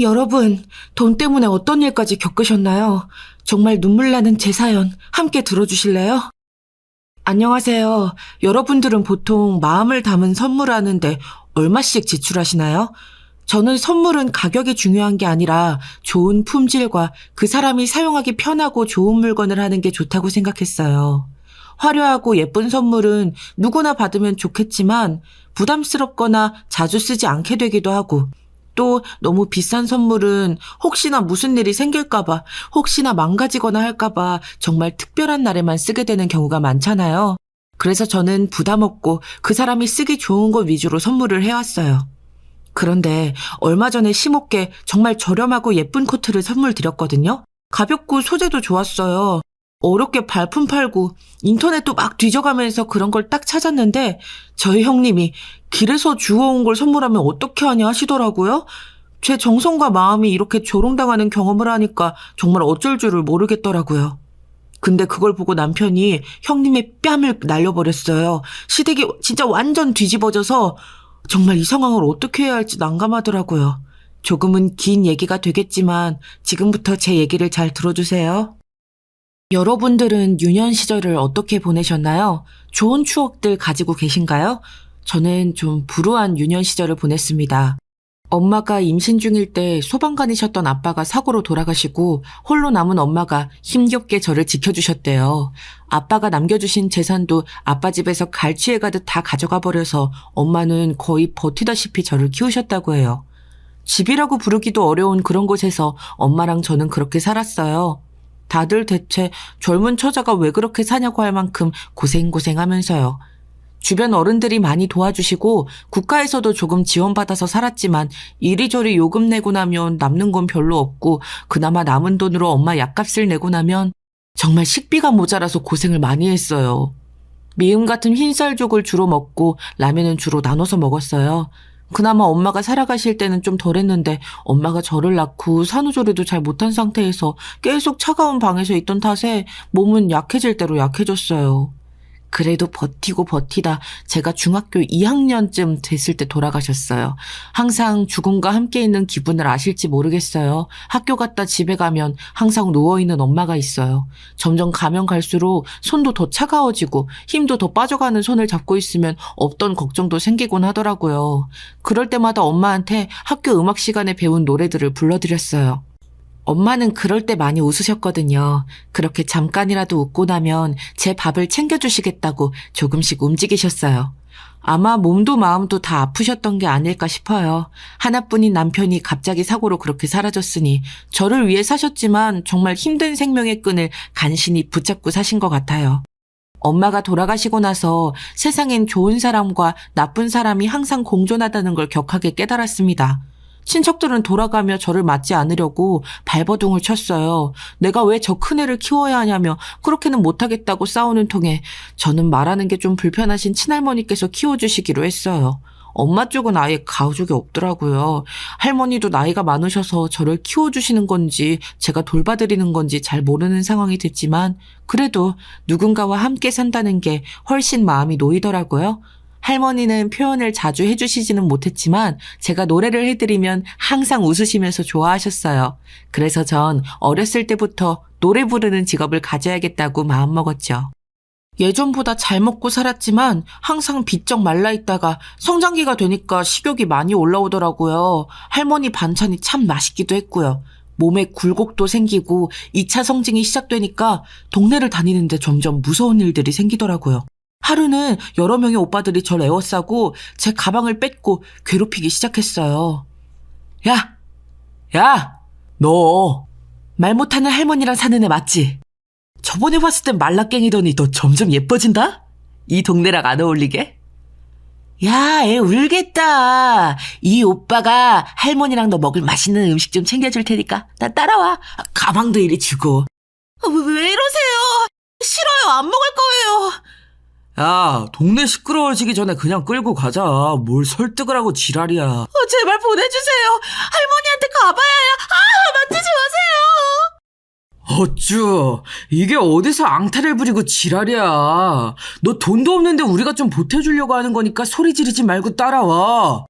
여러분, 돈 때문에 어떤 일까지 겪으셨나요? 정말 눈물 나는 제 사연 함께 들어주실래요? 안녕하세요. 여러분들은 보통 마음을 담은 선물하는데 얼마씩 지출하시나요? 저는 선물은 가격이 중요한 게 아니라 좋은 품질과 그 사람이 사용하기 편하고 좋은 물건을 하는 게 좋다고 생각했어요. 화려하고 예쁜 선물은 누구나 받으면 좋겠지만 부담스럽거나 자주 쓰지 않게 되기도 하고, 또 너무 비싼 선물은 혹시나 무슨 일이 생길까봐, 혹시나 망가지거나 할까봐 정말 특별한 날에만 쓰게 되는 경우가 많잖아요. 그래서 저는 부담 없고 그 사람이 쓰기 좋은 것 위주로 선물을 해왔어요. 그런데 얼마 전에 심없게 정말 저렴하고 예쁜 코트를 선물 드렸거든요. 가볍고 소재도 좋았어요. 어렵게 발품 팔고 인터넷도 막 뒤져가면서 그런 걸 딱 찾았는데 저희 형님이 길에서 주워온 걸 선물하면 어떻게 하냐 하시더라고요. 제 정성과 마음이 이렇게 조롱당하는 경험을 하니까 정말 어쩔 줄을 모르겠더라고요. 근데 그걸 보고 남편이 형님의 뺨을 날려버렸어요. 시댁이 진짜 완전 뒤집어져서 정말 이 상황을 어떻게 해야 할지 난감하더라고요. 조금은 긴 얘기가 되겠지만 지금부터 제 얘기를 잘 들어주세요. 여러분들은 유년 시절을 어떻게 보내셨나요? 좋은 추억들 가지고 계신가요? 저는 좀 불우한 유년 시절을 보냈습니다. 엄마가 임신 중일 때 소방관이셨던 아빠가 사고로 돌아가시고 홀로 남은 엄마가 힘겹게 저를 지켜주셨대요. 아빠가 남겨주신 재산도 아빠 집에서 갈취해가듯 다 가져가 버려서 엄마는 거의 버티다시피 저를 키우셨다고 해요. 집이라고 부르기도 어려운 그런 곳에서 엄마랑 저는 그렇게 살았어요. 다들 대체 젊은 처자가 왜 그렇게 사냐고 할 만큼 고생하면서요. 주변 어른들이 많이 도와주시고 국가에서도 조금 지원받아서 살았지만 이리저리 요금 내고 나면 남는 건 별로 없고, 그나마 남은 돈으로 엄마 약값을 내고 나면 정말 식비가 모자라서 고생을 많이 했어요. 미음 같은 흰쌀죽을 주로 먹고 라면은 주로 나눠서 먹었어요. 그나마 엄마가 살아가실 때는 좀 덜했는데 엄마가 저를 낳고 산후조리도 잘 못한 상태에서 계속 차가운 방에서 있던 탓에 몸은 약해질 대로 약해졌어요. 그래도 버티고 버티다 제가 중학교 2학년쯤 됐을 때 돌아가셨어요. 항상 죽음과 함께 있는 기분을 아실지 모르겠어요. 학교 갔다 집에 가면 항상 누워있는 엄마가 있어요. 점점 가면 갈수록 손도 더 차가워지고 힘도 더 빠져가는 손을 잡고 있으면 없던 걱정도 생기곤 하더라고요. 그럴 때마다 엄마한테 학교 음악 시간에 배운 노래들을 불러드렸어요. 엄마는 그럴 때 많이 웃으셨거든요. 그렇게 잠깐이라도 웃고 나면 제 밥을 챙겨주시겠다고 조금씩 움직이셨어요. 아마 몸도 마음도 다 아프셨던 게 아닐까 싶어요. 하나뿐인 남편이 갑자기 사고로 그렇게 사라졌으니 저를 위해 사셨지만 정말 힘든 생명의 끈을 간신히 붙잡고 사신 것 같아요. 엄마가 돌아가시고 나서 세상엔 좋은 사람과 나쁜 사람이 항상 공존하다는 걸 격하게 깨달았습니다. 친척들은 돌아가며 저를 맞지 않으려고 발버둥을 쳤어요. 내가 왜 저 큰애를 키워야 하냐며 그렇게는 못하겠다고 싸우는 통에 저는 말하는 게 좀 불편하신 친할머니께서 키워주시기로 했어요. 엄마 쪽은 아예 가족이 없더라고요. 할머니도 나이가 많으셔서 저를 키워주시는 건지 제가 돌봐드리는 건지 잘 모르는 상황이 됐지만 그래도 누군가와 함께 산다는 게 훨씬 마음이 놓이더라고요. 할머니는 표현을 자주 해주시지는 못했지만 제가 노래를 해드리면 항상 웃으시면서 좋아하셨어요. 그래서 전 어렸을 때부터 노래 부르는 직업을 가져야겠다고 마음먹었죠. 예전보다 잘 먹고 살았지만 항상 비쩍 말라있다가 성장기가 되니까 식욕이 많이 올라오더라고요. 할머니 반찬이 참 맛있기도 했고요. 몸에 굴곡도 생기고 2차 성징이 시작되니까 동네를 다니는데 점점 무서운 일들이 생기더라고요. 하루는 여러 명의 오빠들이 저를 에워싸고 제 가방을 뺏고 괴롭히기 시작했어요. 야, 너 말 못하는 할머니랑 사는 애 맞지? 저번에 봤을 땐 말라깽이더니 너 점점 예뻐진다? 이 동네랑 안 어울리게? 야, 애 울겠다. 이 오빠가 할머니랑 너 먹을 맛있는 음식 좀 챙겨줄 테니까 나 따라와. 가방도 이리 주고. 왜 이러세요? 싫어요. 안 먹을 거예요. 야, 동네 시끄러워지기 전에 그냥 끌고 가자. 뭘 설득을 하고 지랄이야. 제발 보내주세요. 할머니한테 가봐야 해요. 만지지 마세요. 어쭈, 이게 어디서 앙탈을 부리고 지랄이야. 너 돈도 없는데 우리가 좀 보태주려고 하는 거니까 소리 지르지 말고 따라와.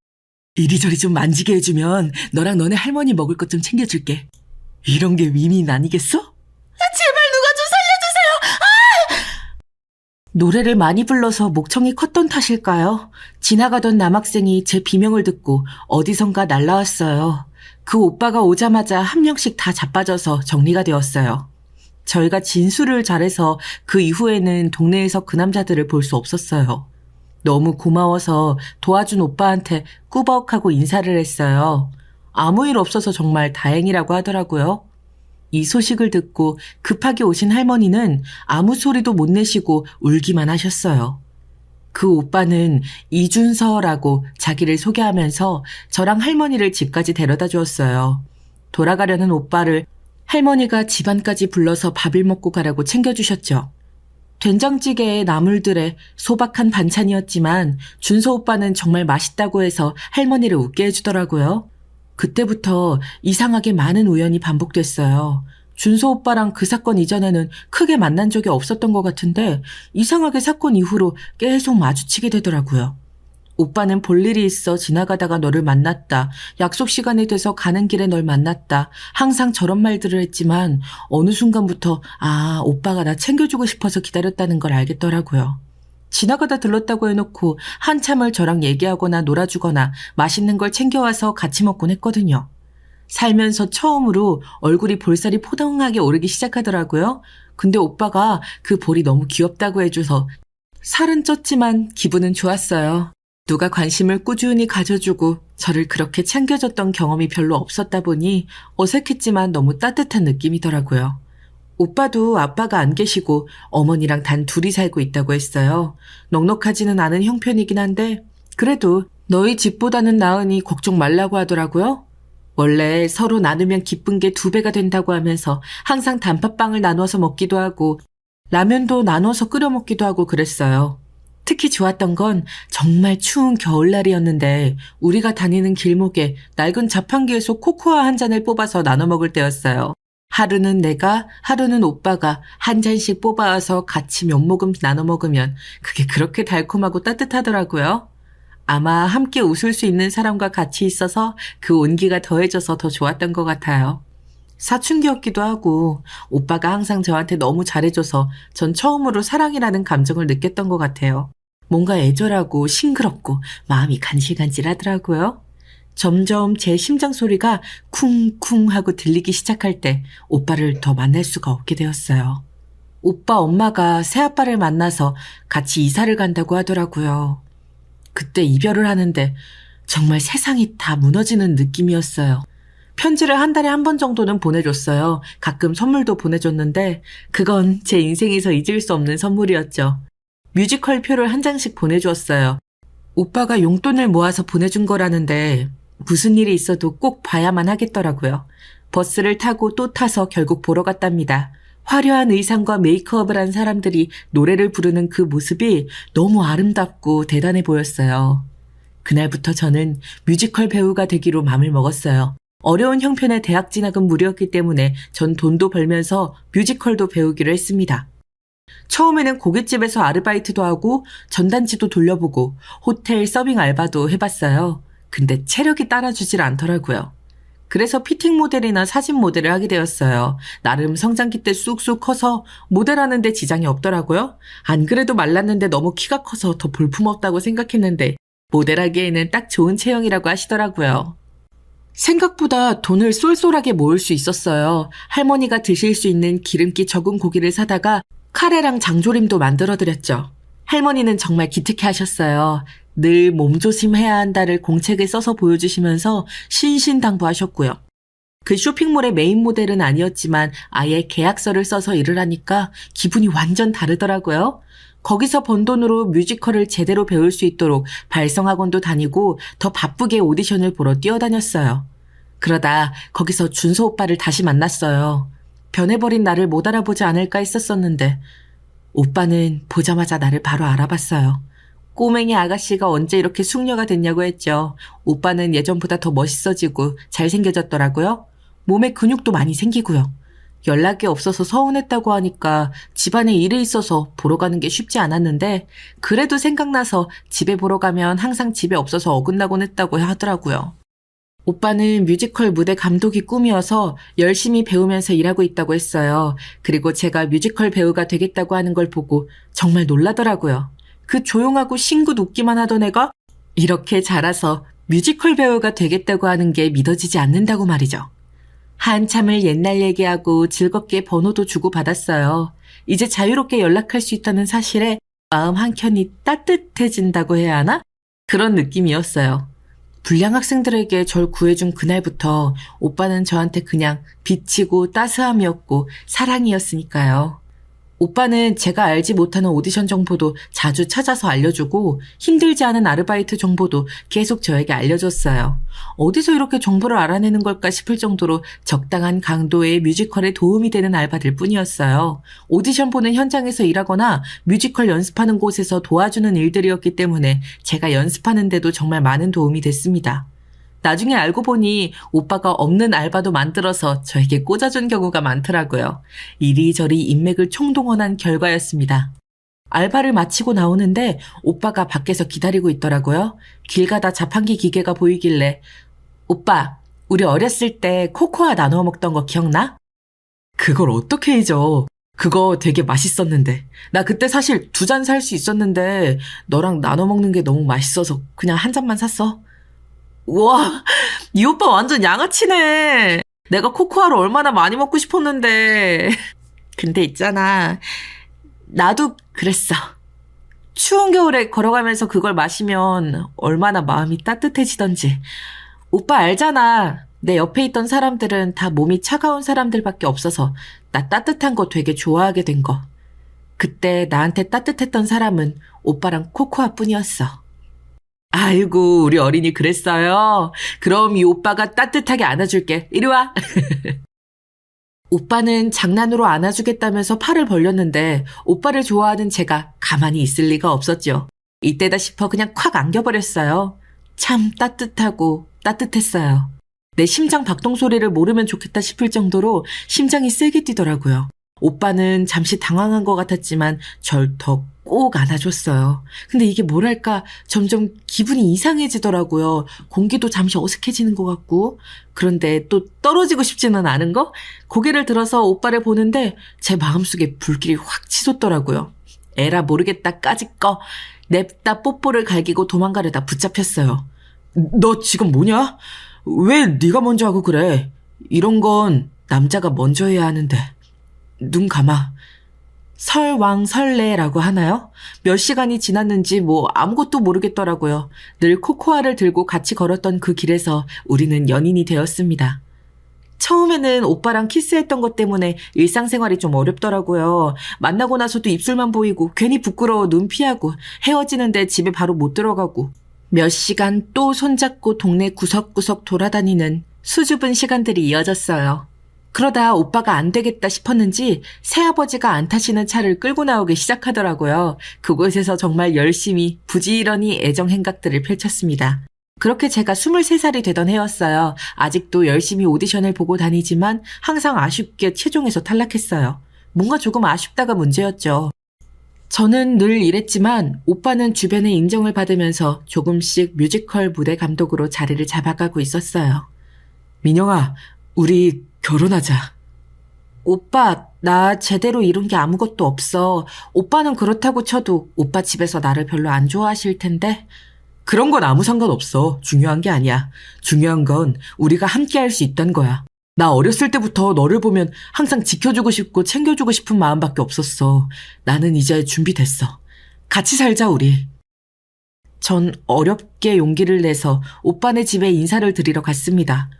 이리저리 좀 만지게 해주면 너랑 너네 할머니 먹을 것 좀 챙겨줄게. 이런 게 윈윈 아니겠어? 제발 누가 좀 살려주세요. 노래를 많이 불러서 목청이 컸던 탓일까요? 지나가던 남학생이 제 비명을 듣고 어디선가 날라왔어요. 그 오빠가 오자마자 한 명씩 다 자빠져서 정리가 되었어요. 저희가 진술을 잘해서 그 이후에는 동네에서 그 남자들을 볼 수 없었어요. 너무 고마워서 도와준 오빠한테 꾸벅하고 인사를 했어요. 아무 일 없어서 정말 다행이라고 하더라고요. 이 소식을 듣고 급하게 오신 할머니는 아무 소리도 못 내시고 울기만 하셨어요. 그 오빠는 이준서라고 자기를 소개하면서 저랑 할머니를 집까지 데려다 주었어요. 돌아가려는 오빠를 할머니가 집안까지 불러서 밥을 먹고 가라고 챙겨주셨죠. 된장찌개에 나물들에 소박한 반찬이었지만 준서 오빠는 정말 맛있다고 해서 할머니를 웃게 해주더라고요. 그때부터 이상하게 많은 우연이 반복됐어요. 준서 오빠랑 그 사건 이전에는 크게 만난 적이 없었던 것 같은데 이상하게 사건 이후로 계속 마주치게 되더라고요. 오빠는 볼 일이 있어 지나가다가 너를 만났다. 약속 시간이 돼서 가는 길에 널 만났다. 항상 저런 말들을 했지만 어느 순간부터 오빠가 나 챙겨주고 싶어서 기다렸다는 걸 알겠더라고요. 지나가다 들렀다고 해놓고 한참을 저랑 얘기하거나 놀아주거나 맛있는 걸 챙겨와서 같이 먹곤 했거든요. 살면서 처음으로 얼굴이 볼살이 포동하게 오르기 시작하더라고요. 근데 오빠가 그 볼이 너무 귀엽다고 해줘서 살은 쪘지만 기분은 좋았어요. 누가 관심을 꾸준히 가져주고 저를 그렇게 챙겨줬던 경험이 별로 없었다 보니 어색했지만 너무 따뜻한 느낌이더라고요. 오빠도 아빠가 안 계시고 어머니랑 단 둘이 살고 있다고 했어요. 넉넉하지는 않은 형편이긴 한데 그래도 너희 집보다는 나으니 걱정 말라고 하더라고요. 원래 서로 나누면 기쁜 게 2배가 된다고 하면서 항상 단팥빵을 나눠서 먹기도 하고 라면도 나눠서 끓여 먹기도 하고 그랬어요. 특히 좋았던 건 정말 추운 겨울날이었는데 우리가 다니는 길목에 낡은 자판기에서 코코아 한 잔을 뽑아서 나눠 먹을 때였어요. 하루는 내가, 하루는 오빠가 한 잔씩 뽑아와서 같이 몇 모금 나눠 먹으면 그게 그렇게 달콤하고 따뜻하더라고요. 아마 함께 웃을 수 있는 사람과 같이 있어서 그 온기가 더해져서 더 좋았던 것 같아요. 사춘기였기도 하고 오빠가 항상 저한테 너무 잘해줘서 전 처음으로 사랑이라는 감정을 느꼈던 것 같아요. 뭔가 애절하고 싱그럽고 마음이 간질간질하더라고요. 점점 제 심장 소리가 쿵쿵 하고 들리기 시작할 때 오빠를 더 만날 수가 없게 되었어요. 오빠 엄마가 새아빠를 만나서 같이 이사를 간다고 하더라고요. 그때 이별을 하는데 정말 세상이 다 무너지는 느낌이었어요. 편지를 한 달에 한 번 정도는 보내줬어요. 가끔 선물도 보내줬는데 그건 제 인생에서 잊을 수 없는 선물이었죠. 뮤지컬 표를 한 장씩 보내주었어요. 오빠가 용돈을 모아서 보내준 거라는데 무슨 일이 있어도 꼭 봐야만 하겠더라고요. 버스를 타고 또 타서 결국 보러 갔답니다. 화려한 의상과 메이크업을 한 사람들이 노래를 부르는 그 모습이 너무 아름답고 대단해 보였어요. 그날부터 저는 뮤지컬 배우가 되기로 마음을 먹었어요. 어려운 형편의 대학 진학은 무료였기 때문에 전 돈도 벌면서 뮤지컬도 배우기로 했습니다. 처음에는 고깃집에서 아르바이트도 하고 전단지도 돌려보고 호텔 서빙 알바도 해봤어요. 근데 체력이 따라주질 않더라고요. 그래서 피팅 모델이나 사진 모델을 하게 되었어요. 나름 성장기 때 쑥쑥 커서 모델하는 데 지장이 없더라고요. 안 그래도 말랐는데 너무 키가 커서 더 볼품없다고 생각했는데 모델하기에는 딱 좋은 체형이라고 하시더라고요. 생각보다 돈을 쏠쏠하게 모을 수 있었어요. 할머니가 드실 수 있는 기름기 적은 고기를 사다가 카레랑 장조림도 만들어드렸죠. 할머니는 정말 기특해 하셨어요. 늘 몸조심해야 한다를 공책에 써서 보여주시면서 신신당부하셨고요. 그 쇼핑몰의 메인 모델은 아니었지만 아예 계약서를 써서 일을 하니까 기분이 완전 다르더라고요. 거기서 번 돈으로 뮤지컬을 제대로 배울 수 있도록 발성학원도 다니고 더 바쁘게 오디션을 보러 뛰어다녔어요. 그러다 거기서 준서 오빠를 다시 만났어요. 변해버린 나를 못 알아보지 않을까 했었었는데 오빠는 보자마자 나를 바로 알아봤어요. 꼬맹이 아가씨가 언제 이렇게 숙녀가 됐냐고 했죠. 오빠는 예전보다 더 멋있어지고 잘생겨졌더라고요. 몸에 근육도 많이 생기고요. 연락이 없어서 서운했다고 하니까 집안에 일이 있어서 보러 가는 게 쉽지 않았는데 그래도 생각나서 집에 보러 가면 항상 집에 없어서 어긋나곤 했다고 하더라고요. 오빠는 뮤지컬 무대 감독이 꿈이어서 열심히 배우면서 일하고 있다고 했어요. 그리고 제가 뮤지컬 배우가 되겠다고 하는 걸 보고 정말 놀라더라고요. 그 조용하고 싱긋 웃기만 하던 애가 이렇게 자라서 뮤지컬 배우가 되겠다고 하는 게 믿어지지 않는다고 말이죠. 한참을 옛날 얘기하고 즐겁게 번호도 주고받았어요. 이제 자유롭게 연락할 수 있다는 사실에 마음 한켠이 따뜻해진다고 해야 하나? 그런 느낌이었어요. 불량 학생들에게 절 구해준 그날부터 오빠는 저한테 그냥 빛이고 따스함이었고 사랑이었으니까요. 오빠는 제가 알지 못하는 오디션 정보도 자주 찾아서 알려주고 힘들지 않은 아르바이트 정보도 계속 저에게 알려줬어요. 어디서 이렇게 정보를 알아내는 걸까 싶을 정도로 적당한 강도의 뮤지컬에 도움이 되는 알바들 뿐이었어요. 오디션 보는 현장에서 일하거나 뮤지컬 연습하는 곳에서 도와주는 일들이었기 때문에 제가 연습하는데도 정말 많은 도움이 됐습니다. 나중에 알고 보니 오빠가 없는 알바도 만들어서 저에게 꽂아준 경우가 많더라고요. 이리저리 인맥을 총동원한 결과였습니다. 알바를 마치고 나오는데 오빠가 밖에서 기다리고 있더라고요. 길 가다 자판기 기계가 보이길래 오빠, 우리 어렸을 때 코코아 나눠 먹던 거 기억나? 그걸 어떻게 잊어? 그거 되게 맛있었는데. 나 그때 사실 2잔 살 수 있었는데 너랑 나눠 먹는 게 너무 맛있어서 그냥 한 잔만 샀어. 우와, 이 오빠 완전 양아치네. 내가 코코아를 얼마나 많이 먹고 싶었는데. 근데 있잖아, 나도 그랬어. 추운 겨울에 걸어가면서 그걸 마시면 얼마나 마음이 따뜻해지던지. 오빠 알잖아. 내 옆에 있던 사람들은 다 몸이 차가운 사람들밖에 없어서 나 따뜻한 거 되게 좋아하게 된 거. 그때 나한테 따뜻했던 사람은 오빠랑 코코아뿐이었어. 아이고, 우리 어린이 그랬어요. 그럼 이 오빠가 따뜻하게 안아줄게. 이리 와. 오빠는 장난으로 안아주겠다면서 팔을 벌렸는데 오빠를 좋아하는 제가 가만히 있을 리가 없었죠. 이때다 싶어 그냥 콱 안겨버렸어요. 참 따뜻하고 따뜻했어요. 내 심장 박동 소리를 모르면 좋겠다 싶을 정도로 심장이 세게 뛰더라고요. 오빠는 잠시 당황한 것 같았지만 절 더 꼭 안아줬어요. 근데 이게 뭐랄까 점점 기분이 이상해지더라고요. 공기도 잠시 어색해지는 것 같고. 그런데 또 떨어지고 싶지는 않은 거? 고개를 들어서 오빠를 보는데 제 마음속에 불길이 확 치솟더라고요. 에라 모르겠다 까짓거. 냅다 뽀뽀를 갈기고 도망가려다 붙잡혔어요. 너 지금 뭐냐? 왜 네가 먼저 하고 그래? 이런 건 남자가 먼저 해야 하는데. 눈 감아. 설왕설래라고 하나요? 몇 시간이 지났는지 아무것도 모르겠더라고요. 늘 코코아를 들고 같이 걸었던 그 길에서 우리는 연인이 되었습니다. 처음에는 오빠랑 키스했던 것 때문에 일상생활이 좀 어렵더라고요. 만나고 나서도 입술만 보이고 괜히 부끄러워 눈 피하고 헤어지는데 집에 바로 못 들어가고 몇 시간 또 손잡고 동네 구석구석 돌아다니는 수줍은 시간들이 이어졌어요. 그러다 오빠가 안 되겠다 싶었는지 새아버지가 안 타시는 차를 끌고 나오기 시작하더라고요. 그곳에서 정말 열심히 부지런히 애정 행각들을 펼쳤습니다. 그렇게 제가 23살이 되던 해였어요. 아직도 열심히 오디션을 보고 다니지만 항상 아쉽게 최종에서 탈락했어요. 뭔가 조금 아쉽다가 문제였죠. 저는 늘 이랬지만 오빠는 주변의 인정을 받으면서 조금씩 뮤지컬 무대 감독으로 자리를 잡아가고 있었어요. 민영아, 우리 결혼하자. 오빠, 나 제대로 이룬 게 아무것도 없어. 오빠는 그렇다고 쳐도 오빠 집에서 나를 별로 안 좋아하실 텐데. 그런 건 아무 상관없어. 중요한 게 아니야. 중요한 건 우리가 함께 할 수 있다는 거야. 나 어렸을 때부터 너를 보면 항상 지켜주고 싶고 챙겨주고 싶은 마음밖에 없었어. 나는 이제 준비됐어. 같이 살자, 우리. 전 어렵게 용기를 내서 오빠네 집에 인사를 드리러 갔습니다.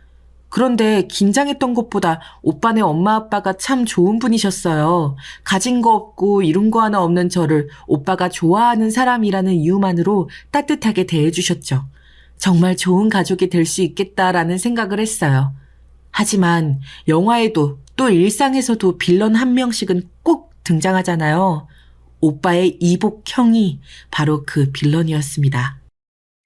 그런데 긴장했던 것보다 오빠네 엄마 아빠가 참 좋은 분이셨어요. 가진 거 없고 이룬 거 하나 없는 저를 오빠가 좋아하는 사람이라는 이유만으로 따뜻하게 대해주셨죠. 정말 좋은 가족이 될 수 있겠다라는 생각을 했어요. 하지만 영화에도 또 일상에서도 빌런 한 명씩은 꼭 등장하잖아요. 오빠의 이복 형이 바로 그 빌런이었습니다.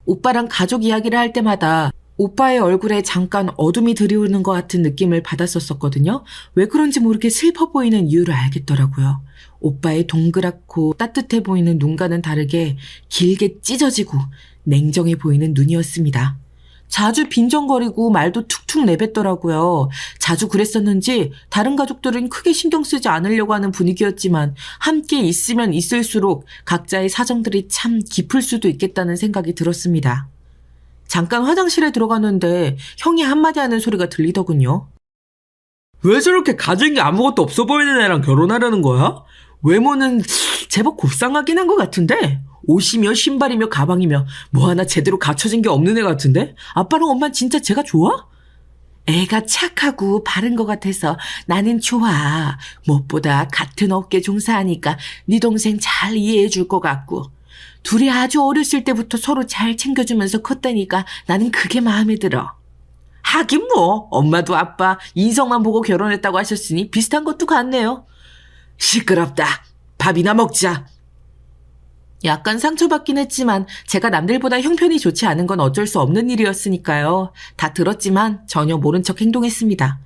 오빠랑 가족 이야기를 할 때마다 오빠의 얼굴에 잠깐 어둠이 드리우는 것 같은 느낌을 받았었거든요. 왜 그런지 모르게 슬퍼 보이는 이유를 알겠더라고요. 오빠의 동그랗고 따뜻해 보이는 눈과는 다르게 길게 찢어지고 냉정해 보이는 눈이었습니다. 자주 빈정거리고 말도 툭툭 내뱉더라고요. 자주 그랬었는지 다른 가족들은 크게 신경 쓰지 않으려고 하는 분위기였지만 함께 있으면 있을수록 각자의 사정들이 참 깊을 수도 있겠다는 생각이 들었습니다. 잠깐 화장실에 들어갔는데 형이 한마디 하는 소리가 들리더군요. 왜 저렇게 가진 게 아무것도 없어 보이는 애랑 결혼하려는 거야? 외모는 제법 곱상하긴 한 것 같은데? 옷이며 신발이며 가방이며 뭐 하나 제대로 갖춰진 게 없는 애 같은데? 아빠랑 엄마는 진짜 쟤가 좋아? 애가 착하고 바른 것 같아서 나는 좋아. 무엇보다 같은 업계 종사하니까 네 동생 잘 이해해 줄 것 같고. 둘이 아주 어렸을 때부터 서로 잘 챙겨주면서 컸다니까 나는 그게 마음에 들어. 하긴 뭐 엄마도 아빠 인성만 보고 결혼했다고 하셨으니 비슷한 것도 같네요. 시끄럽다. 밥이나 먹자. 약간 상처받긴 했지만 제가 남들보다 형편이 좋지 않은 건 어쩔 수 없는 일이었으니까요. 다 들었지만 전혀 모른 척 행동했습니다.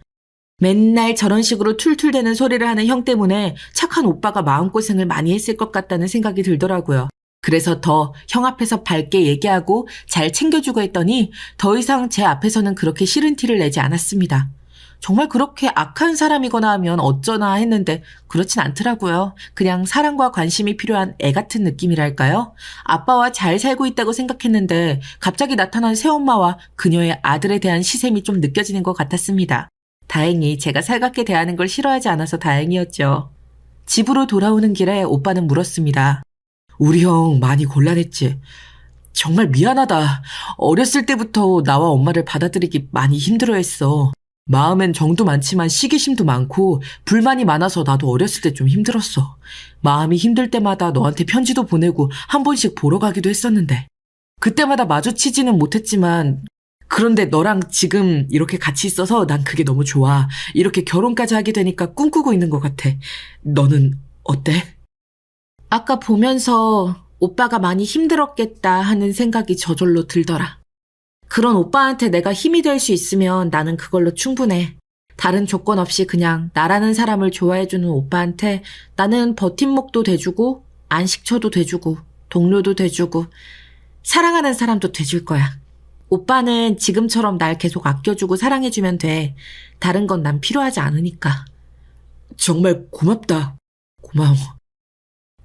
맨날 저런 식으로 툴툴대는 소리를 하는 형 때문에 착한 오빠가 마음고생을 많이 했을 것 같다는 생각이 들더라고요. 그래서 더 형 앞에서 밝게 얘기하고 잘 챙겨주고 했더니 더 이상 제 앞에서는 그렇게 싫은 티를 내지 않았습니다. 정말 그렇게 악한 사람이거나 하면 어쩌나 했는데 그렇진 않더라고요. 그냥 사랑과 관심이 필요한 애 같은 느낌이랄까요? 아빠와 잘 살고 있다고 생각했는데 갑자기 나타난 새엄마와 그녀의 아들에 대한 시샘이 좀 느껴지는 것 같았습니다. 다행히 제가 살갑게 대하는 걸 싫어하지 않아서 다행이었죠. 집으로 돌아오는 길에 오빠는 물었습니다. 우리 형 많이 곤란했지? 정말 미안하다. 어렸을 때부터 나와 엄마를 받아들이기 많이 힘들어했어. 마음엔 정도 많지만 시기심도 많고 불만이 많아서 나도 어렸을 때 좀 힘들었어. 마음이 힘들 때마다 너한테 편지도 보내고 한 번씩 보러 가기도 했었는데 그때마다 마주치지는 못했지만 그런데 너랑 지금 이렇게 같이 있어서 난 그게 너무 좋아. 이렇게 결혼까지 하게 되니까 꿈꾸고 있는 것 같아. 너는 어때? 아까 보면서 오빠가 많이 힘들었겠다 하는 생각이 저절로 들더라. 그런 오빠한테 내가 힘이 될 수 있으면 나는 그걸로 충분해. 다른 조건 없이 그냥 나라는 사람을 좋아해주는 오빠한테 나는 버팀목도 돼주고 안식처도 돼주고 동료도 돼주고 사랑하는 사람도 돼줄 거야. 오빠는 지금처럼 날 계속 아껴주고 사랑해주면 돼. 다른 건 난 필요하지 않으니까. 정말 고맙다. 고마워.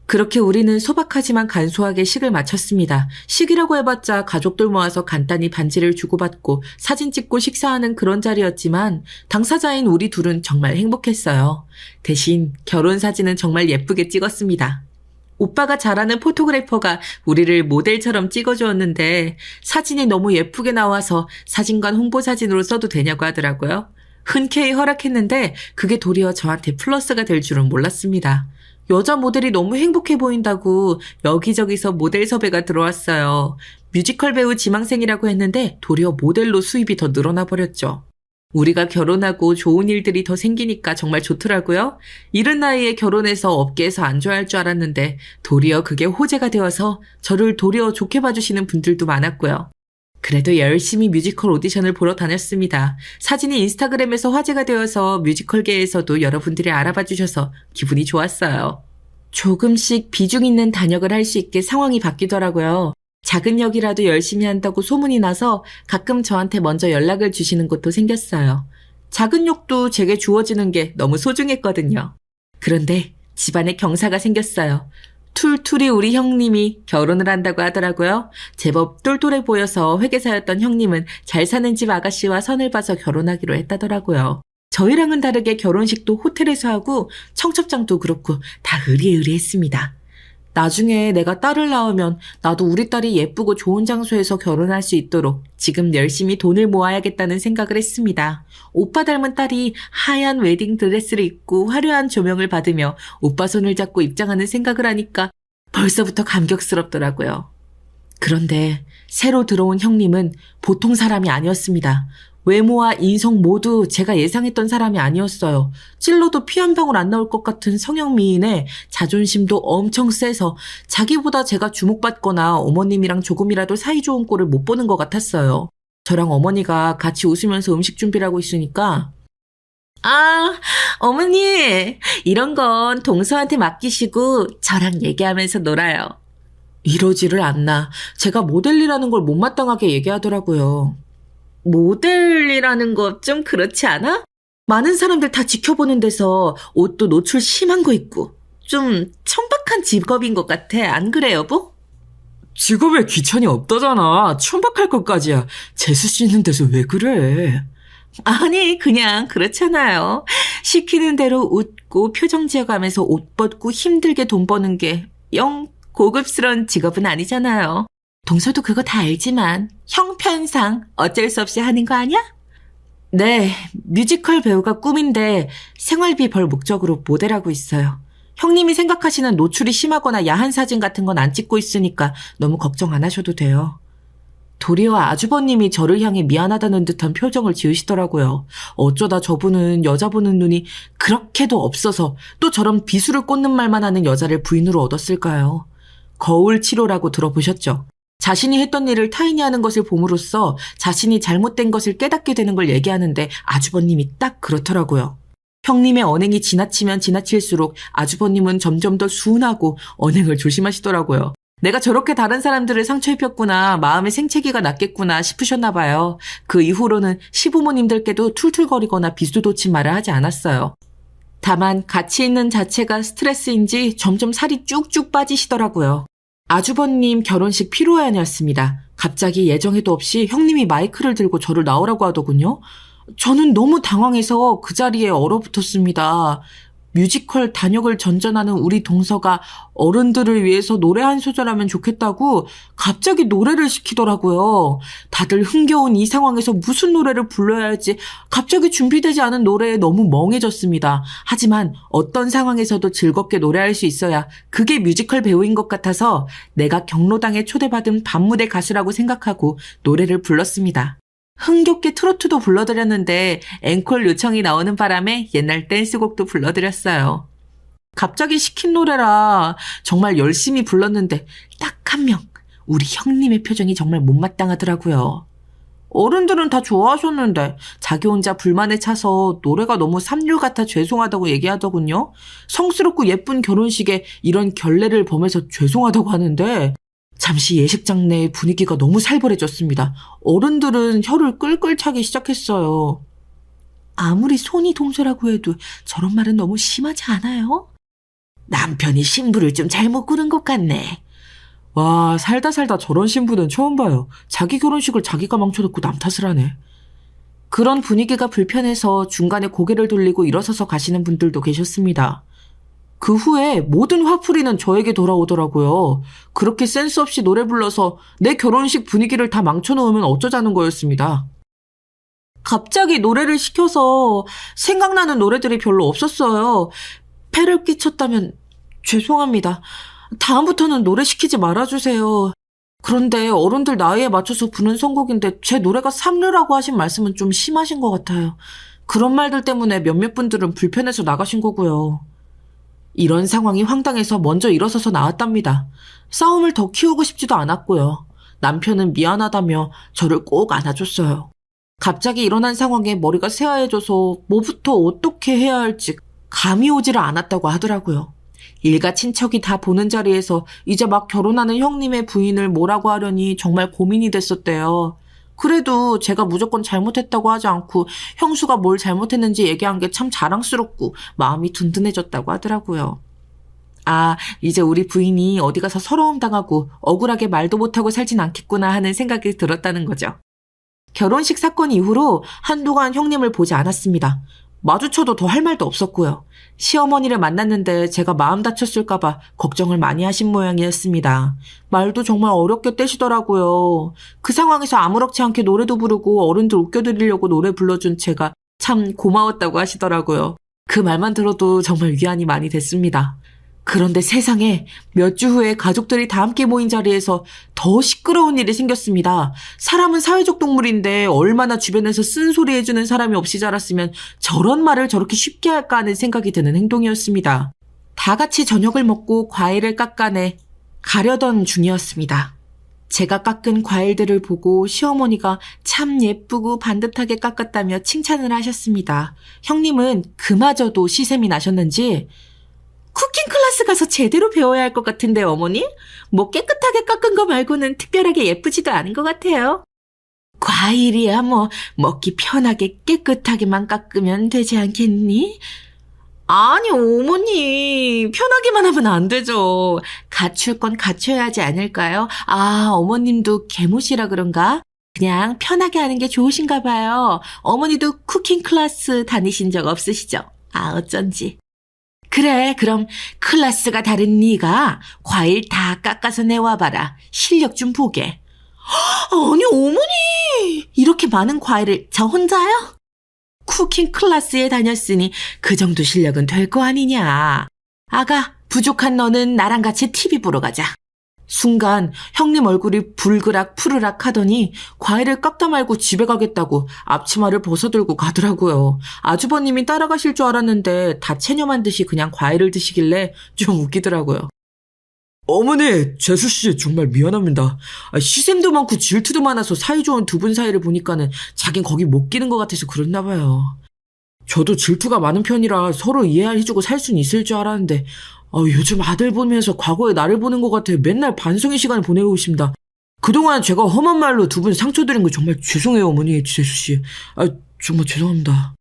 그렇게 우리는 소박하지만 간소하게 식을 마쳤습니다. 식이라고 해봤자 가족들 모아서 간단히 반지를 주고받고 사진 찍고 식사하는 그런 자리였지만 당사자인 우리 둘은 정말 행복했어요. 대신 결혼 사진은 정말 예쁘게 찍었습니다. 오빠가 잘하는 포토그래퍼가 우리를 모델처럼 찍어주었는데 사진이 너무 예쁘게 나와서 사진관 홍보사진으로 써도 되냐고 하더라고요. 흔쾌히 허락했는데 그게 도리어 저한테 플러스가 될 줄은 몰랐습니다. 여자 모델이 너무 행복해 보인다고 여기저기서 모델 섭외가 들어왔어요. 뮤지컬 배우 지망생이라고 했는데 도리어 모델로 수입이 더 늘어나 버렸죠. 우리가 결혼하고 좋은 일들이 더 생기니까 정말 좋더라고요. 이른 나이에 결혼해서 업계에서 안 좋아할 줄 알았는데 도리어 그게 호재가 되어서 저를 도리어 좋게 봐주시는 분들도 많았고요. 그래도 열심히 뮤지컬 오디션을 보러 다녔습니다. 사진이 인스타그램에서 화제가 되어서 뮤지컬계에서도 여러분들이 알아봐 주셔서 기분이 좋았어요. 조금씩 비중 있는 단역을 할 수 있게 상황이 바뀌더라고요. 작은 역이라도 열심히 한다고 소문이 나서 가끔 저한테 먼저 연락을 주시는 곳도 생겼어요. 작은 역도 제게 주어지는 게 너무 소중했거든요. 그런데 집안에 경사가 생겼어요. 툴툴이 우리 형님이 결혼을 한다고 하더라고요. 제법 똘똘해 보여서 회계사였던 형님은 잘 사는 집 아가씨와 선을 봐서 결혼하기로 했다더라고요. 저희랑은 다르게 결혼식도 호텔에서 하고 청첩장도 그렇고 다 의리의리했습니다. 나중에 내가 딸을 낳으면 나도 우리 딸이 예쁘고 좋은 장소에서 결혼할 수 있도록 지금 열심히 돈을 모아야겠다는 생각을 했습니다. 오빠 닮은 딸이 하얀 웨딩 드레스를 입고 화려한 조명을 받으며 오빠 손을 잡고 입장하는 생각을 하니까 벌써부터 감격스럽더라고요. 그런데 새로 들어온 형님은 보통 사람이 아니었습니다. 외모와 인성 모두 제가 예상했던 사람이 아니었어요. 찔러도 피 한 방울 안 나올 것 같은 성형 미인에 자존심도 엄청 세서 자기보다 제가 주목받거나 어머님이랑 조금이라도 사이 좋은 꼴을 못 보는 것 같았어요. 저랑 어머니가 같이 웃으면서 음식 준비를 하고 있으니까 아, 어머니, 이런 건 동서한테 맡기시고 저랑 얘기하면서 놀아요. 이러지를 않나. 제가 모델이라는 걸 못마땅하게 얘기하더라고요. 모델이라는 거 좀 그렇지 않아? 많은 사람들 다 지켜보는 데서 옷도 노출 심한 거 입고 좀 천박한 직업인 것 같아. 안 그래, 여보? 직업에 귀천이 없다잖아. 천박할 것까지야. 재수 씻는 데서 왜 그래? 아니, 그냥 그렇잖아요. 시키는 대로 웃고 표정 지어가면서 옷 벗고 힘들게 돈 버는 게 영 고급스러운 직업은 아니잖아요. 동서도 그거 다 알지만 형편상 어쩔 수 없이 하는 거 아니야? 네, 뮤지컬 배우가 꿈인데 생활비 벌 목적으로 모델하고 있어요. 형님이 생각하시는 노출이 심하거나 야한 사진 같은 건 안 찍고 있으니까 너무 걱정 안 하셔도 돼요. 도리어 아주버님이 저를 향해 미안하다는 듯한 표정을 지으시더라고요. 어쩌다 저분은 여자 보는 눈이 그렇게도 없어서 또 저런 비수를 꽂는 말만 하는 여자를 부인으로 얻었을까요? 거울 치료라고 들어보셨죠? 자신이 했던 일을 타인이 하는 것을 봄으로써 자신이 잘못된 것을 깨닫게 되는 걸 얘기하는데 아주버님이 딱 그렇더라고요. 형님의 언행이 지나치면 지나칠수록 아주버님은 점점 더 순하고 언행을 조심하시더라고요. 내가 저렇게 다른 사람들을 상처 입혔구나, 마음의 생채기가 났겠구나 싶으셨나 봐요. 그 이후로는 시부모님들께도 툴툴거리거나 비수도친 말을 하지 않았어요. 다만 같이 있는 자체가 스트레스인지 점점 살이 쭉쭉 빠지시더라고요. 아주버님 결혼식 피로연이었습니다. 갑자기 예정에도 없이 형님이 마이크를 들고 저를 나오라고 하더군요. 저는 너무 당황해서 그 자리에 얼어붙었습니다. 뮤지컬 단역을 전전하는 우리 동서가 어른들을 위해서 노래 한 소절 하면 좋겠다고 갑자기 노래를 시키더라고요. 다들 흥겨운 이 상황에서 무슨 노래를 불러야 할지 갑자기 준비되지 않은 노래에 너무 멍해졌습니다. 하지만 어떤 상황에서도 즐겁게 노래할 수 있어야 그게 뮤지컬 배우인 것 같아서 내가 경로당에 초대받은 밤무대 가수라고 생각하고 노래를 불렀습니다. 흥겹게 트로트도 불러드렸는데 앵콜 요청이 나오는 바람에 옛날 댄스곡도 불러드렸어요. 갑자기 시킨 노래라 정말 열심히 불렀는데 딱 한 명, 우리 형님의 표정이 정말 못마땅하더라고요. 어른들은 다 좋아하셨는데 자기 혼자 불만에 차서 노래가 너무 삼류 같아 죄송하다고 얘기하더군요. 성스럽고 예쁜 결혼식에 이런 결례를 범해서 죄송하다고 하는데 잠시 예식장 내 분위기가 너무 살벌해졌습니다. 어른들은 혀를 끌끌 차기 시작했어요. 아무리 손이 동서라고 해도 저런 말은 너무 심하지 않아요? 남편이 신부를 좀 잘못 고른 것 같네. 와, 살다 저런 신부는 처음 봐요. 자기 결혼식을 자기가 망쳐놓고 남 탓을 하네. 그런 분위기가 불편해서 중간에 고개를 돌리고 일어서서 가시는 분들도 계셨습니다. 그 후에 모든 화풀이는 저에게 돌아오더라고요. 그렇게 센스 없이 노래 불러서 내 결혼식 분위기를 다 망쳐놓으면 어쩌자는 거였습니다. 갑자기 노래를 시켜서 생각나는 노래들이 별로 없었어요. 폐를 끼쳤다면 죄송합니다. 다음부터는 노래 시키지 말아주세요. 그런데 어른들 나이에 맞춰서 부는 선곡인데 제 노래가 삼류라고 하신 말씀은 좀 심하신 것 같아요. 그런 말들 때문에 몇몇 분들은 불편해서 나가신 거고요. 이런 상황이 황당해서 먼저 일어서서 나왔답니다. 싸움을 더 키우고 싶지도 않았고요. 남편은 미안하다며 저를 꼭 안아줬어요. 갑자기 일어난 상황에 머리가 새하얘져서 뭐부터 어떻게 해야 할지 감이 오지를 않았다고 하더라고요. 일가 친척이 다 보는 자리에서 이제 막 결혼하는 형님의 부인을 뭐라고 하려니 정말 고민이 됐었대요. 그래도 제가 무조건 잘못했다고 하지 않고 형수가 뭘 잘못했는지 얘기한 게 참 자랑스럽고 마음이 든든해졌다고 하더라고요. 아, 이제 우리 부인이 어디 가서 서러움 당하고 억울하게 말도 못하고 살진 않겠구나 하는 생각이 들었다는 거죠. 결혼식 사건 이후로 한동안 형님을 보지 않았습니다. 마주쳐도 더 할 말도 없었고요. 시어머니를 만났는데 제가 마음 다쳤을까봐 걱정을 많이 하신 모양이었습니다. 말도 정말 어렵게 떼시더라고요. 그 상황에서 아무렇지 않게 노래도 부르고 어른들 웃겨드리려고 노래 불러준 제가 참 고마웠다고 하시더라고요. 그 말만 들어도 정말 위안이 많이 됐습니다. 그런데 세상에 몇 주 후에 가족들이 다 함께 모인 자리에서 더 시끄러운 일이 생겼습니다. 사람은 사회적 동물인데 얼마나 주변에서 쓴소리 해주는 사람이 없이 자랐으면 저런 말을 저렇게 쉽게 할까 하는 생각이 드는 행동이었습니다. 다 같이 저녁을 먹고 과일을 깎아내 가려던 중이었습니다. 제가 깎은 과일들을 보고 시어머니가 참 예쁘고 반듯하게 깎았다며 칭찬을 하셨습니다. 형님은 그마저도 시샘이 나셨는지 쿠킹 클래스 가서 제대로 배워야 할 것 같은데 어머니? 뭐 깨끗하게 깎은 거 말고는 특별하게 예쁘지도 않은 것 같아요. 과일이야 뭐 먹기 편하게 깨끗하게만 깎으면 되지 않겠니? 아니 어머니 편하게만 하면 안 되죠. 갖출 건 갖춰야 하지 않을까요? 아 어머님도 개못이라 그런가? 그냥 편하게 하는 게 좋으신가 봐요. 어머니도 쿠킹 클래스 다니신 적 없으시죠? 아 어쩐지. 그래 그럼 클래스가 다른 네가 과일 다 깎아서 내와봐라. 실력 좀 보게. 아니 어머니 이렇게 많은 과일을 저 혼자요? 쿠킹 클래스에 다녔으니 그 정도 실력은 될 거 아니냐. 아가 부족한 너는 나랑 같이 TV 보러 가자. 순간 형님 얼굴이 불그락 푸르락 하더니 과일을 깎다 말고 집에 가겠다고 앞치마를 벗어들고 가더라고요. 아주버님이 따라가실 줄 알았는데 다 체념한 듯이 그냥 과일을 드시길래 좀 웃기더라고요. 어머니, 재수씨 정말 미안합니다. 시샘도 많고 질투도 많아서 사이좋은 두 분 사이를 보니까는 자긴 거기 못 끼는 것 같아서 그랬나 봐요. 저도 질투가 많은 편이라 서로 이해해주고 살 수는 있을 줄 알았는데 요즘 아들 보면서 과거의 나를 보는 것 같아 맨날 반성의 시간을 보내고 있습니다. 그동안 제가 험한 말로 두 분 상처드린 거 정말 죄송해요 어머니 재수씨. 정말 죄송합니다.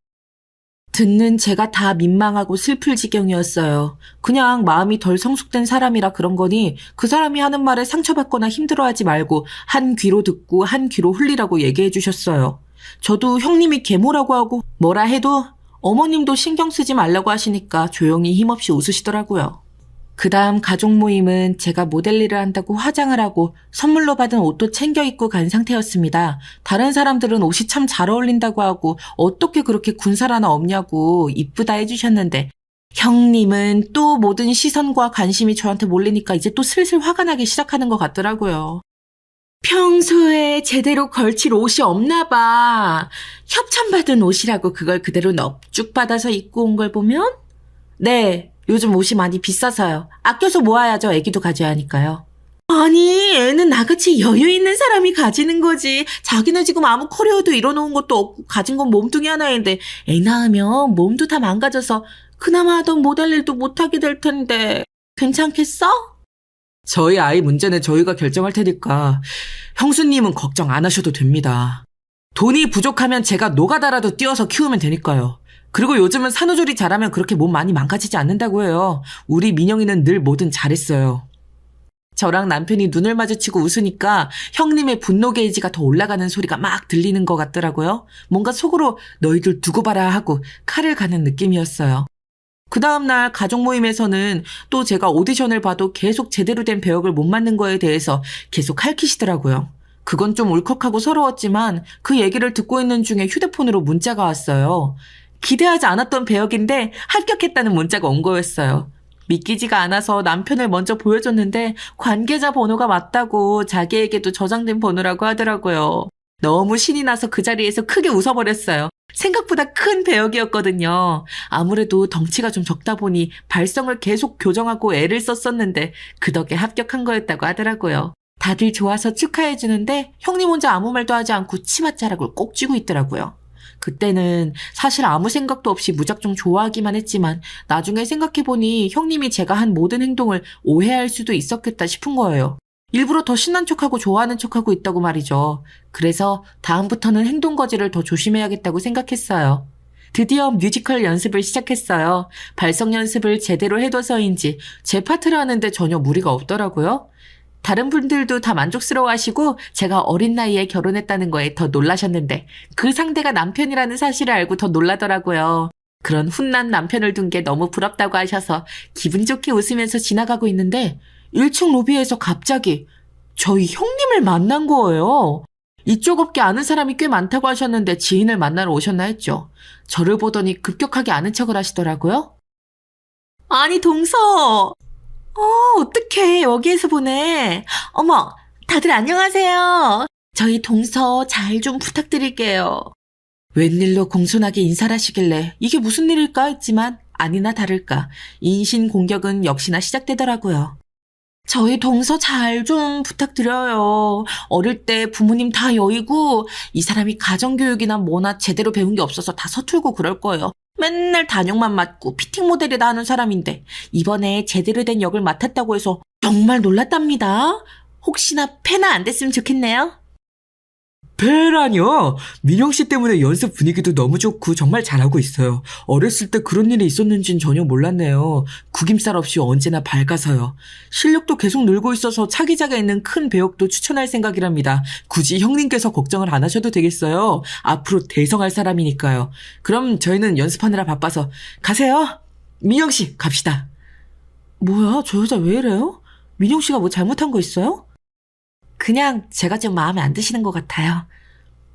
듣는 제가 다 민망하고 슬플 지경이었어요. 그냥 마음이 덜 성숙된 사람이라 그런 거니 그 사람이 하는 말에 상처받거나 힘들어하지 말고 한 귀로 듣고 한 귀로 흘리라고 얘기해 주셨어요. 저도 형님이 계모라고 하고 뭐라 해도 어머님도 신경 쓰지 말라고 하시니까 조용히 힘없이 웃으시더라고요. 그 다음 가족 모임은 제가 모델 일을 한다고 화장을 하고 선물로 받은 옷도 챙겨 입고 간 상태였습니다. 다른 사람들은 옷이 참 잘 어울린다고 하고 어떻게 그렇게 군살 하나 없냐고 이쁘다 해주셨는데 형님은 또 모든 시선과 관심이 저한테 몰리니까 이제 또 슬슬 화가 나기 시작하는 것 같더라고요. 평소에 제대로 걸칠 옷이 없나 봐. 협찬받은 옷이라고 그걸 그대로 넙죽 받아서 입고 온 걸 보면? 네, 요즘 옷이 많이 비싸서요. 아껴서 모아야죠. 애기도 가져야 하니까요. 아니, 애는 나같이 여유 있는 사람이 가지는 거지. 자기는 지금 아무 커리어도 이뤄놓은 것도 없고 가진 건 몸뚱이 하나인데 애 낳으면 몸도 다 망가져서 그나마 하던 모델 일도 못하게 될 텐데 괜찮겠어? 저희 아이 문제는 저희가 결정할 테니까 형수님은 걱정 안 하셔도 됩니다. 돈이 부족하면 제가 노가다라도 띄워서 키우면 되니까요. 그리고 요즘은 산후조리 잘하면 그렇게 몸 많이 망가지지 않는다고 해요. 우리 민영이는 늘 뭐든 잘했어요. 저랑 남편이 눈을 마주치고 웃으니까 형님의 분노 게이지가 더 올라가는 소리가 막 들리는 것 같더라고요. 뭔가 속으로 너희들 두고 봐라 하고 칼을 가는 느낌이었어요. 그 다음날 가족 모임에서는 또 제가 오디션을 봐도 계속 제대로 된 배역을 못 맡는 거에 대해서 계속 할퀴시더라고요. 그건 좀 울컥하고 서러웠지만 그 얘기를 듣고 있는 중에 휴대폰으로 문자가 왔어요. 기대하지 않았던 배역인데 합격했다는 문자가 온 거였어요. 믿기지가 않아서 남편을 먼저 보여줬는데 관계자 번호가 맞다고 자기에게도 저장된 번호라고 하더라고요. 너무 신이 나서 그 자리에서 크게 웃어버렸어요. 생각보다 큰 배역이었거든요. 아무래도 덩치가 좀 적다 보니 발성을 계속 교정하고 애를 썼었는데 그 덕에 합격한 거였다고 하더라고요. 다들 좋아서 축하해주는데 형님 혼자 아무 말도 하지 않고 치맛자락을 꼭 쥐고 있더라고요. 그때는 사실 아무 생각도 없이 무작정 좋아하기만 했지만 나중에 생각해보니 형님이 제가 한 모든 행동을 오해할 수도 있었겠다 싶은 거예요. 일부러 더 신난 척하고 좋아하는 척하고 있다고 말이죠. 그래서 다음부터는 행동 거지를 더 조심해야겠다고 생각했어요. 드디어 뮤지컬 연습을 시작했어요. 발성 연습을 제대로 해둬서인지 제 파트를 하는데 전혀 무리가 없더라고요. 다른 분들도 다 만족스러워하시고 제가 어린 나이에 결혼했다는 거에 더 놀라셨는데 그 상대가 남편이라는 사실을 알고 더 놀라더라고요. 그런 훈남 남편을 둔 게 너무 부럽다고 하셔서 기분 좋게 웃으면서 지나가고 있는데 1층 로비에서 갑자기 저희 형님을 만난 거예요. 이쪽 업계 아는 사람이 꽤 많다고 하셨는데 지인을 만나러 오셨나 했죠. 저를 보더니 급격하게 아는 척을 하시더라고요. 아니 동서. 어떡해. 여기에서 보네. 어머, 다들 안녕하세요. 저희 동서 잘 좀 부탁드릴게요. 웬일로 공손하게 인사를 하시길래 이게 무슨 일일까 했지만 아니나 다를까 인신공격은 역시나 시작되더라고요. 저희 동서 잘 좀 부탁드려요. 어릴 때 부모님 다 여의고 이 사람이 가정교육이나 뭐나 제대로 배운 게 없어서 다 서툴고 그럴 거예요. 맨날 단역만 맡고 피팅 모델이다 하는 사람인데 이번에 제대로 된 역을 맡았다고 해서 정말 놀랐답니다. 혹시나 패나 안 됐으면 좋겠네요. 폐라뇨? 민영 씨 때문에 연습 분위기도 너무 좋고 정말 잘하고 있어요. 어렸을 때 그런 일이 있었는진 전혀 몰랐네요. 구김살 없이 언제나 밝아서요. 실력도 계속 늘고 있어서 차기작에 있는 큰 배역도 추천할 생각이랍니다. 굳이 형님께서 걱정을 안 하셔도 되겠어요. 앞으로 대성할 사람이니까요. 그럼 저희는 연습하느라 바빠서 가세요. 민영 씨 갑시다. 뭐야, 저 여자 왜 이래요? 민영 씨가 뭐 잘못한 거 있어요? 그냥 제가 좀 마음에 안 드시는 것 같아요.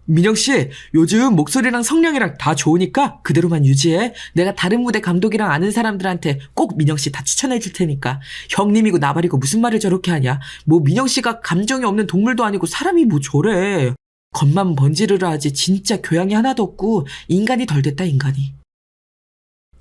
민영씨, 요즘 목소리랑 성량이랑 다 좋으니까 그대로만 유지해. 내가 다른 무대 감독이랑 아는 사람들한테 꼭 민영씨 다 추천해 줄 테니까. 형님이고 나발이고 무슨 말을 저렇게 하냐. 뭐 민영씨가 감정이 없는 동물도 아니고 사람이 뭐 저래. 겉만 번지르르 하지 진짜 교양이 하나도 없고 인간이 덜 됐다 인간이.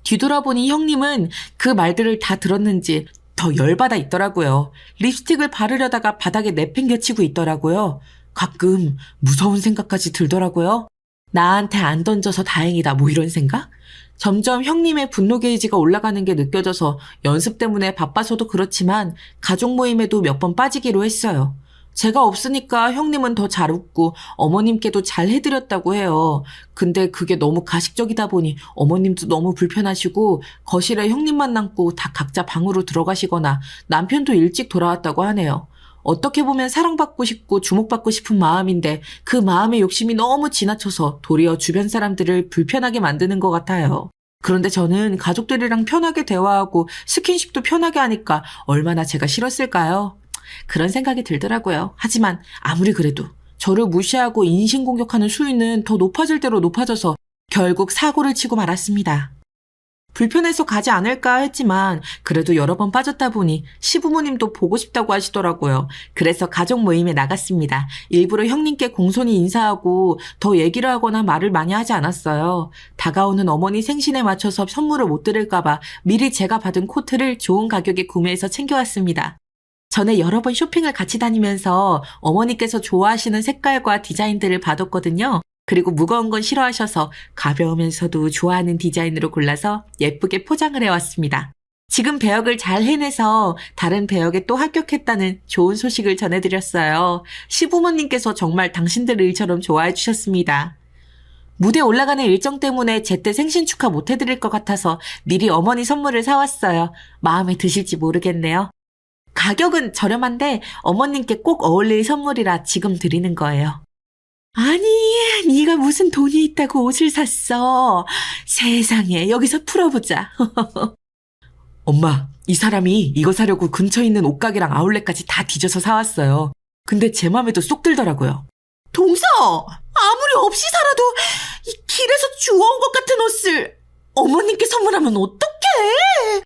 뒤돌아보니 형님은 그 말들을 다 들었는지 더 열받아 있더라고요. 립스틱을 바르려다가 바닥에 내팽개치고 있더라고요. 가끔 무서운 생각까지 들더라고요. 나한테 안 던져서 다행이다 뭐 이런 생각? 점점 형님의 분노 게이지가 올라가는 게 느껴져서 연습 때문에 바빠서도 그렇지만 가족 모임에도 몇 번 빠지기로 했어요. 제가 없으니까 형님은 더 잘 웃고 어머님께도 잘 해드렸다고 해요. 근데 그게 너무 가식적이다 보니 어머님도 너무 불편하시고 거실에 형님만 남고 다 각자 방으로 들어가시거나 남편도 일찍 돌아왔다고 하네요. 어떻게 보면 사랑받고 싶고 주목받고 싶은 마음인데 그 마음의 욕심이 너무 지나쳐서 도리어 주변 사람들을 불편하게 만드는 것 같아요. 그런데 저는 가족들이랑 편하게 대화하고 스킨십도 편하게 하니까 얼마나 제가 싫었을까요? 그런 생각이 들더라고요. 하지만 아무리 그래도 저를 무시하고 인신공격하는 수위는 더 높아질 대로 높아져서 결국 사고를 치고 말았습니다. 불편해서 가지 않을까 했지만 그래도 여러 번 빠졌다 보니 시부모님도 보고 싶다고 하시더라고요. 그래서 가족 모임에 나갔습니다. 일부러 형님께 공손히 인사하고 더 얘기를 하거나 말을 많이 하지 않았어요. 다가오는 어머니 생신에 맞춰서 선물을 못 드릴까봐 미리 제가 받은 코트를 좋은 가격에 구매해서 챙겨왔습니다. 전에 여러 번 쇼핑을 같이 다니면서 어머니께서 좋아하시는 색깔과 디자인들을 봐뒀거든요. 그리고 무거운 건 싫어하셔서 가벼우면서도 좋아하는 디자인으로 골라서 예쁘게 포장을 해왔습니다. 지금 배역을 잘 해내서 다른 배역에 또 합격했다는 좋은 소식을 전해드렸어요. 시부모님께서 정말 당신들 일처럼 좋아해 주셨습니다. 무대 올라가는 일정 때문에 제때 생신 축하 못 해드릴 것 같아서 미리 어머니 선물을 사왔어요. 마음에 드실지 모르겠네요. 가격은 저렴한데 어머님께 꼭 어울릴 선물이라 지금 드리는 거예요. 아니, 네가 무슨 돈이 있다고 옷을 샀어. 세상에, 여기서 풀어보자. 엄마, 이 사람이 이거 사려고 근처에 있는 옷가게랑 아울렛까지 다 뒤져서 사왔어요. 근데 제 맘에도 쏙 들더라고요. 동서! 아무리 없이 살아도 이 길에서 주워온 것 같은 옷을 어머님께 선물하면 어떡해?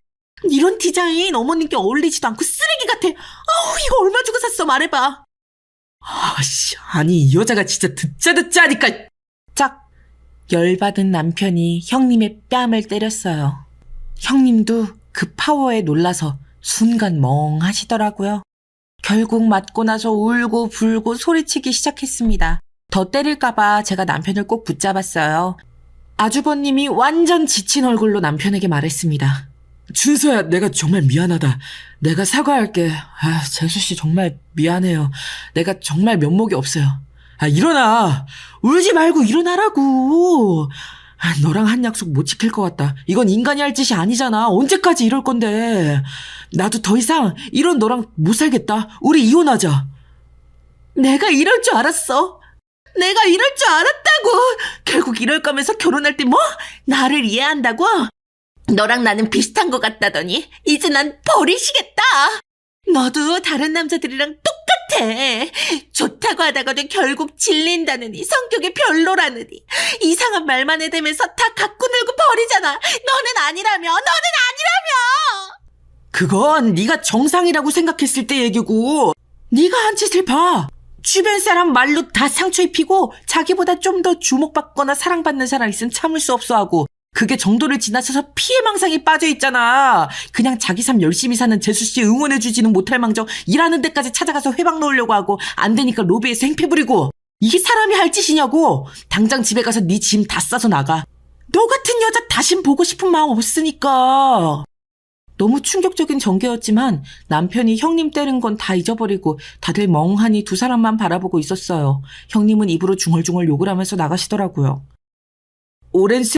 이런 디자인 어머님께 어울리지도 않고 쓰레기 같아. 아우, 이거 얼마 주고 샀어? 말해봐. 아니 이 여자가 진짜 듣자 하니까. 짝! 열받은 남편이 형님의 뺨을 때렸어요. 형님도 그 파워에 놀라서 순간 멍하시더라고요. 결국 맞고 나서 울고 불고 소리치기 시작했습니다. 더 때릴까봐 제가 남편을 꼭 붙잡았어요. 아주버님이 완전 지친 얼굴로 남편에게 말했습니다. 준서야, 내가 정말 미안하다. 내가 사과할게. 재수씨 정말 미안해요. 내가 정말 면목이 없어요. 일어나. 울지 말고 일어나라고. 너랑 한 약속 못 지킬 것 같다. 이건 인간이 할 짓이 아니잖아. 언제까지 이럴 건데. 나도 더 이상 이런 너랑 못 살겠다. 우리 이혼하자. 내가 이럴 줄 알았어. 내가 이럴 줄 알았다고. 결국 이럴 거면서 결혼할 때 뭐? 나를 이해한다고? 너랑 나는 비슷한 것 같다더니 이제 난 버리시겠다. 너도 다른 남자들이랑 똑같아. 좋다고 하다가도 결국 질린다느니 성격이 별로라느니 이상한 말만 해대면서 다 갖고 놀고 버리잖아. 너는 아니라며. 그건 네가 정상이라고 생각했을 때 얘기고 네가 한 짓을 봐. 주변 사람 말로 다 상처 입히고 자기보다 좀 더 주목받거나 사랑받는 사람 있으면 참을 수 없어 하고 그게 정도를 지나쳐서 피해망상이 빠져 있잖아. 그냥 자기 삶 열심히 사는 재수씨 응원해주지는 못할 망정 일하는 데까지 찾아가서 회방 놓으려고 하고 안 되니까 로비에서 행패 부리고. 이게 사람이 할 짓이냐고. 당장 집에 가서 네 짐 다 싸서 나가. 너 같은 여자 다신 보고 싶은 마음 없으니까. 너무 충격적인 전개였지만 남편이 형님 때린 건 다 잊어버리고 다들 멍하니 두 사람만 바라보고 있었어요. 형님은 입으로 중얼중얼 욕을 하면서 나가시더라고요. 오랜